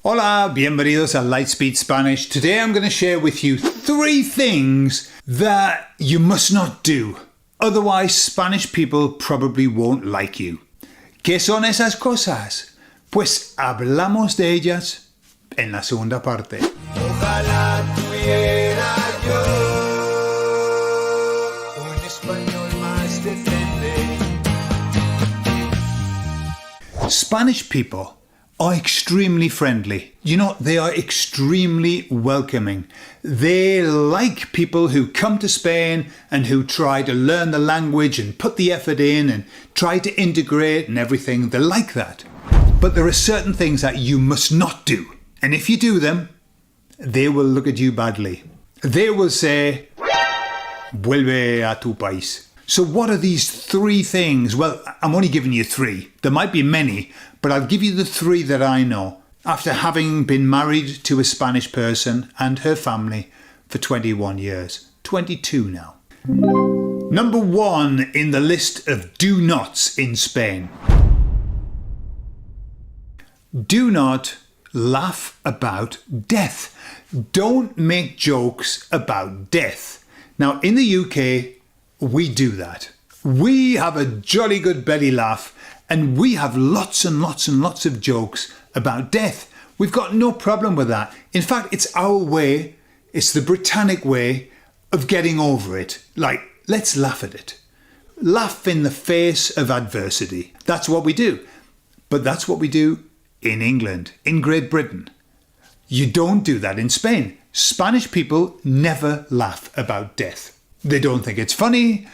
Hola, bienvenidos a Lightspeed Spanish. Today I'm going to share with you 3 things that you must not do. Otherwise, Spanish people probably won't like you. ¿Qué son esas cosas? Pues hablamos de ellas en la segunda parte. Ojalá tuviera yo un español más decente. Spanish people are extremely friendly. You know, they are extremely welcoming. They like people who come to Spain and who try to learn the language and put the effort in and try to integrate and everything. They like that. But there are certain things that you must not do. And if you do them, they will look at you badly. They will say, vuelve a tu país. So what are these 3 things? Well, I'm only giving you 3. There might be many, but I'll give you the 3 that I know after having been married to a Spanish person and her family for 21 years. 22 now. Number 1 in the list of do nots in Spain. Do not laugh about death. Don't make jokes about death. Now, in the UK, we do that. We have a jolly good belly laugh and we have lots and lots and lots of jokes about death. We've got no problem with that. In fact, it's our way, it's the Britannic way of getting over it. Like, let's laugh at it. Laugh in the face of adversity. That's what we do. But that's what we do in England, in Great Britain. You don't do that in Spain. Spanish people never laugh about death. They don't think it's funny.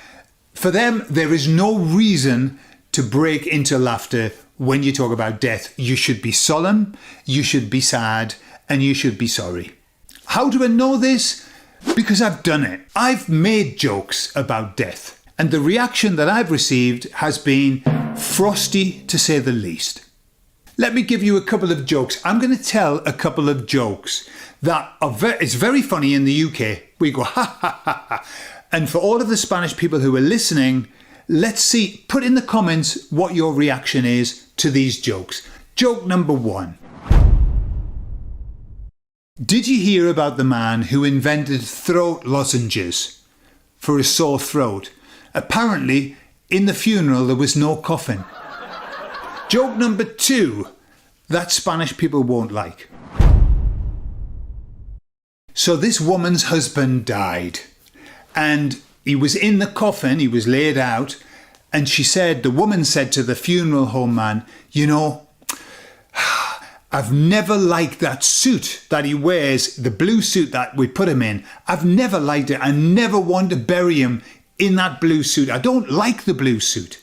For them, there is no reason to break into laughter when you talk about death. You should be solemn, you should be sad, and you should be sorry. How do I know this? Because I've done it. I've made jokes about death, and the reaction that I've received has been frosty, to say the least. Let me give you a couple of jokes. I'm going to tell a couple of jokes that are it's very funny in the UK. We go, ha, ha, ha, ha. And for all of the Spanish people who are listening, let's see, put in the comments what your reaction is to these jokes. Joke number 1. Did you hear about the man who invented throat lozenges for a sore throat? Apparently, in the funeral, there was no coffin. Joke number 2 that Spanish people won't like. So this woman's husband died and he was in the coffin, he was laid out, and the woman said to the funeral home man, you know, I've never liked that suit that he wears, the blue suit that we put him in. I've never liked it. I never want to bury him in that blue suit. I don't like the blue suit.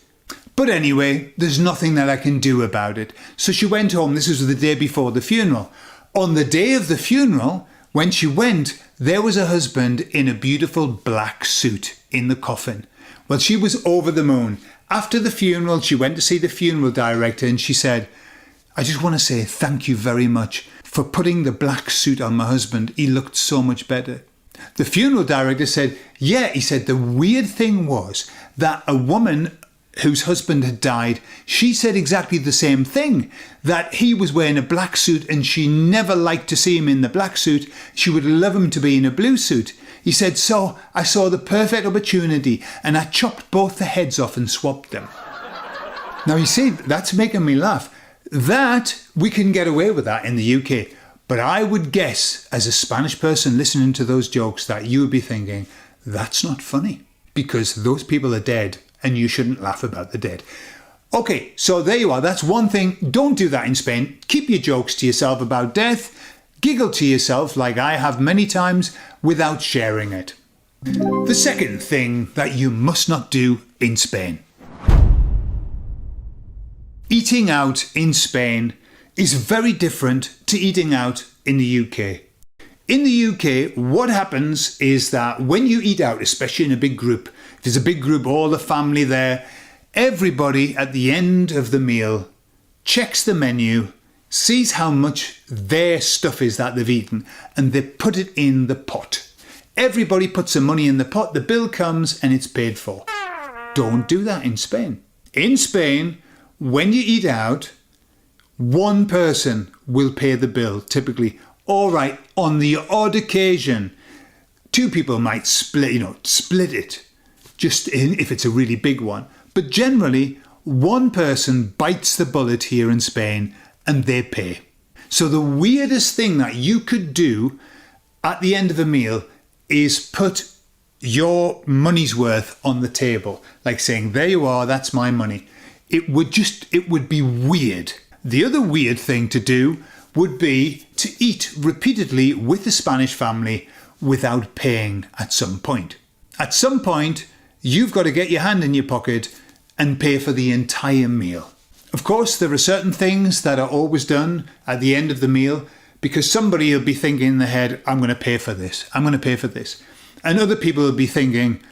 But anyway, there's nothing that I can do about it. So she went home. This was the day before the funeral. On the day of the funeral, when she went, there was a husband in a beautiful black suit in the coffin. Well, she was over the moon. After the funeral, she went to see the funeral director and she said, I just want to say thank you very much for putting the black suit on my husband. He looked so much better. The funeral director said, yeah, he said the weird thing was that a woman whose husband had died, she said exactly the same thing, that he was wearing a black suit and she never liked to see him in the black suit. She would love him to be in a blue suit. He said, so I saw the perfect opportunity and I chopped both the heads off and swapped them. Now you see, that's making me laugh. That, we can get away with that in the UK. But I would guess, as a Spanish person listening to those jokes, that you would be thinking, that's not funny because those people are dead. And you shouldn't laugh about the dead. Okay, so there you are. That's one thing. Don't do that in Spain. Keep your jokes to yourself about death. Giggle to yourself like I have many times without sharing it. The second thing that you must not do in Spain. Eating out in Spain is very different to eating out in the UK. In the UK, what happens is that when you eat out, especially in a big group, if there's a big group, all the family there, everybody at the end of the meal checks the menu, sees how much their stuff is that they've eaten, and they put it in the pot. Everybody puts some money in the pot, the bill comes and it's paid for. Don't do that in Spain. In Spain, when you eat out, one person will pay the bill, typically. All right, on the odd occasion, two people might split it, if it's a really big one. But generally, one person bites the bullet here in Spain and they pay. So the weirdest thing that you could do at the end of a meal is put your money's worth on the table, like saying, there you are, that's my money. It would be weird. The other weird thing to do would be to eat repeatedly with the Spanish family without paying at some point. At some point, you've got to get your hand in your pocket and pay for the entire meal. Of course, there are certain things that are always done at the end of the meal because somebody will be thinking in their head, I'm going to pay for this, I'm going to pay for this. And other people will be thinking,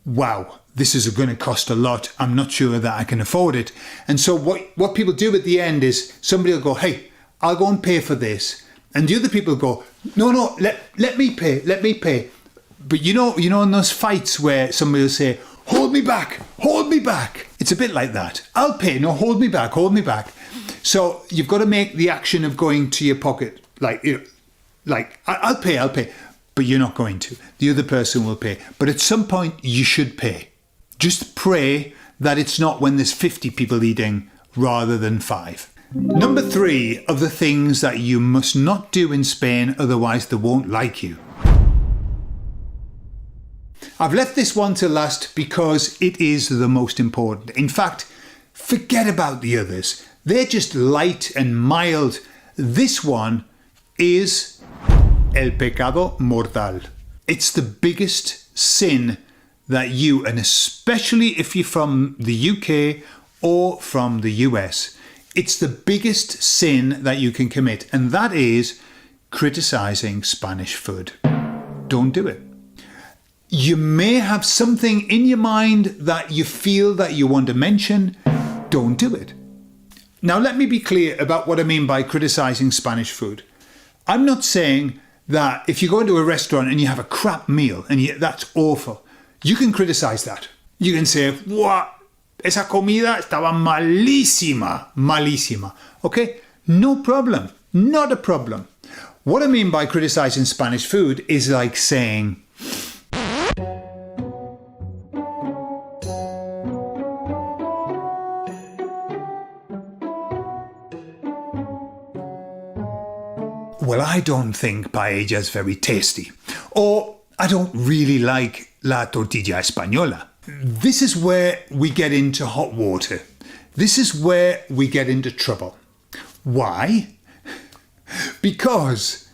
wow, this is going to cost a lot. I'm not sure that I can afford it. And so what people do at the end is somebody will go, hey, I'll go and pay for this. And the other people go, no, let me pay. But you know in those fights where somebody will say, hold me back. It's a bit like that. I'll pay. No, hold me back. So you've got to make the action of going to your pocket, I'll pay. But you're not going to. The other person will pay. But at some point, you should pay. Just pray that it's not when there's 50 people eating rather than 5. Number 3 of the things that you must not do in Spain, otherwise they won't like you. I've left this one to last because it is the most important. In fact, forget about the others. They're just light and mild. This one is el pecado mortal. It's the biggest sin that you, and especially if you're from the UK or from the US, it's the biggest sin that you can commit, and that is criticizing Spanish food. Don't do it. You may have something in your mind that you feel that you want to mention. Don't do it. Now, let me be clear about what I mean by criticizing Spanish food. I'm not saying that if you go into a restaurant and you have a crap meal and that's awful, you can criticize that. You can say, wow, esa comida estaba malísima. Okay? No problem. Not a problem. What I mean by criticizing Spanish food is like saying, well, I don't think paella is very tasty. Or I don't really like la tortilla española. This is where we get into hot water. This is where we get into trouble. Why? Because,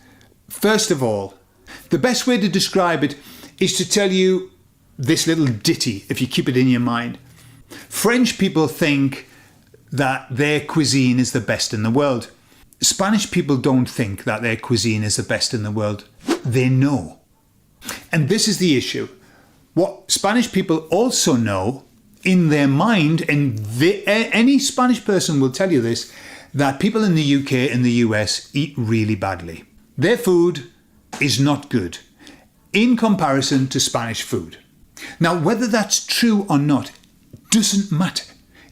first of all, the best way to describe it is to tell you this little ditty, if you keep it in your mind. French people think that their cuisine is the best in the world. Spanish people don't think that their cuisine is the best in the world. They know. And this is the issue. What Spanish people also know in their mind, and any Spanish person will tell you this, that people in the UK and the US eat really badly. Their food is not good in comparison to Spanish food. Now, whether that's true or not doesn't matter.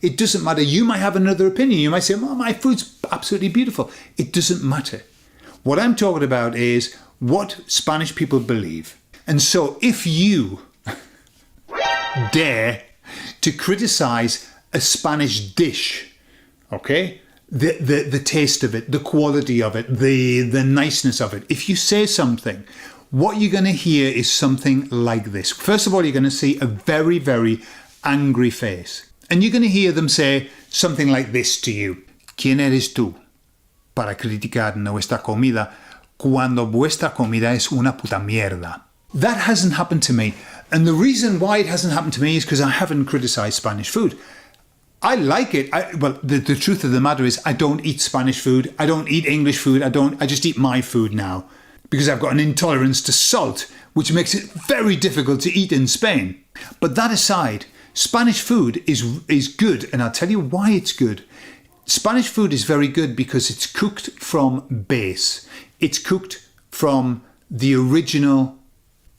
It doesn't matter. You might have another opinion. You might say, well, my food's absolutely beautiful. It doesn't matter. What I'm talking about is what Spanish people believe. And so if you dare to criticize a Spanish dish, okay, the taste of it, the quality of it, the niceness of it, if you say something, what you're going to hear is something like this. First of all, you're going to see a very, very angry face. And you're going to hear them say something like this to you. ¿Quién eres tú para criticar nuestra comida cuando vuestra comida es una puta mierda? That hasn't happened to me. And the reason why it hasn't happened to me is because I haven't criticized Spanish food. I like it. The truth of the matter is I don't eat Spanish food. I don't eat English food. I just eat my food now because I've got an intolerance to salt, which makes it very difficult to eat in Spain. But that aside, Spanish food is good, and I'll tell you why it's good. Spanish food is very good because it's cooked from base. It's cooked from the original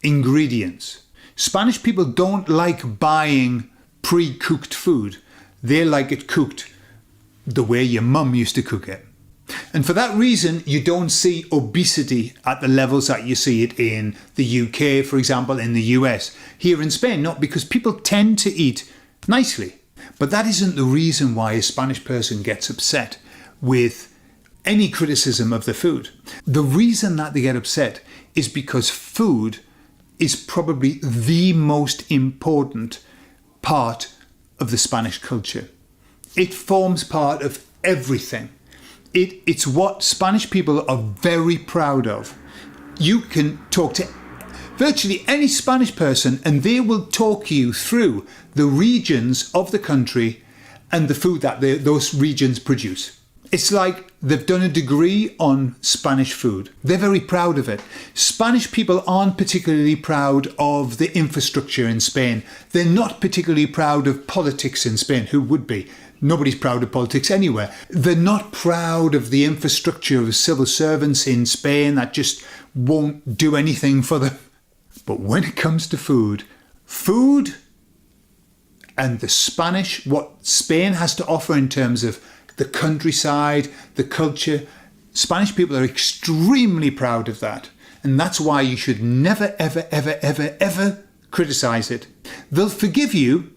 ingredients. Spanish people don't like buying pre-cooked food. They like it cooked the way your mum used to cook it. And for that reason, you don't see obesity at the levels that you see it in the UK, for example, in the US. Here in Spain, not because people tend to eat nicely. But that isn't the reason why a Spanish person gets upset with any criticism of the food. The reason that they get upset is because food is probably the most important part of the Spanish culture. It forms part of everything. It's what Spanish people are very proud of. You can talk to virtually any Spanish person and they will talk you through the regions of the country and the food that those regions produce. It's like they've done a degree on Spanish food. They're very proud of it. Spanish people aren't particularly proud of the infrastructure in Spain. They're not particularly proud of politics in Spain. Who would be? Nobody's proud of politics anywhere. They're not proud of the infrastructure of civil servants in Spain that just won't do anything for them. But when it comes to food and the Spanish, what Spain has to offer in terms of the countryside, the culture, Spanish people are extremely proud of that. And that's why you should never, ever, ever, ever, ever criticize it. They'll forgive you,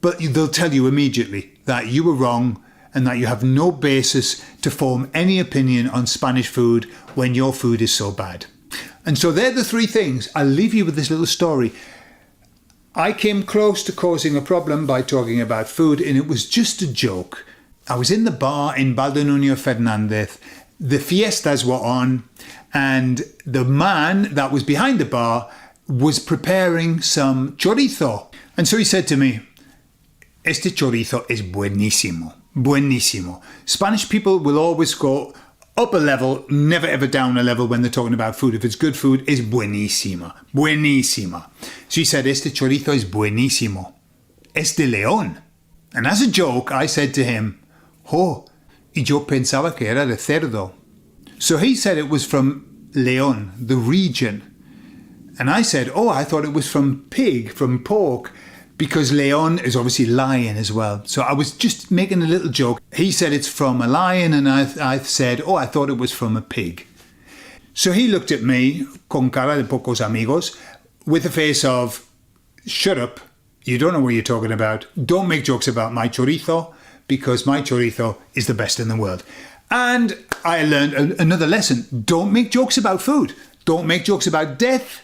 but they'll tell you immediately that you were wrong and that you have no basis to form any opinion on Spanish food when your food is so bad. And so they're the three things. I'll leave you with this little story. I came close to causing a problem by talking about food, and it was just a joke. I was in the bar in Valdenuño Fernández. The fiestas were on, and the man that was behind the bar was preparing some chorizo. And so he said to me, "Este chorizo es buenísimo, buenísimo." Spanish people will always go up a level, never ever down a level when they're talking about food. If it's good food, it's buenísima, buenísima. So he said, "Este chorizo es buenísimo. Es de León." And as a joke, I said to him, "Oh, y yo pensaba que era de cerdo." So he said it was from León, the region. And I said, "Oh, I thought it was from pig, from pork." Because León is obviously lion as well. So I was just making a little joke. He said it's from a lion and I said, "Oh, I thought it was from a pig." So he looked at me, con cara de pocos amigos, with a face of, "Shut up, you don't know what you're talking about. Don't make jokes about my chorizo, because my chorizo is the best in the world." And I learned another lesson. Don't make jokes about food. Don't make jokes about death.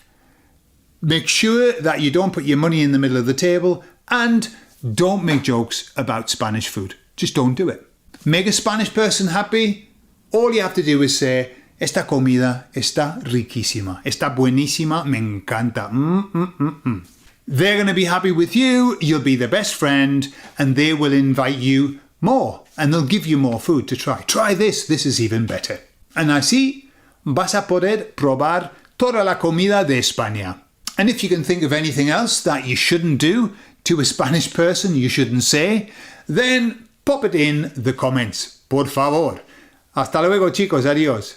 Make sure that you don't put your money in the middle of the table, and don't make jokes about Spanish food. Just don't do it. Make a Spanish person happy. All you have to do is say, "Esta comida está riquísima. Está buenísima. Me encanta. They're going to be happy with you. You'll be their best friend, and they will invite you more, and they'll give you more food to try. Try this. This is even better. And así vas a poder probar toda la comida de España. And if you can think of anything else that you shouldn't do to a Spanish person, you shouldn't say, then pop it in the comments. Por favor. Hasta luego, chicos. Adiós.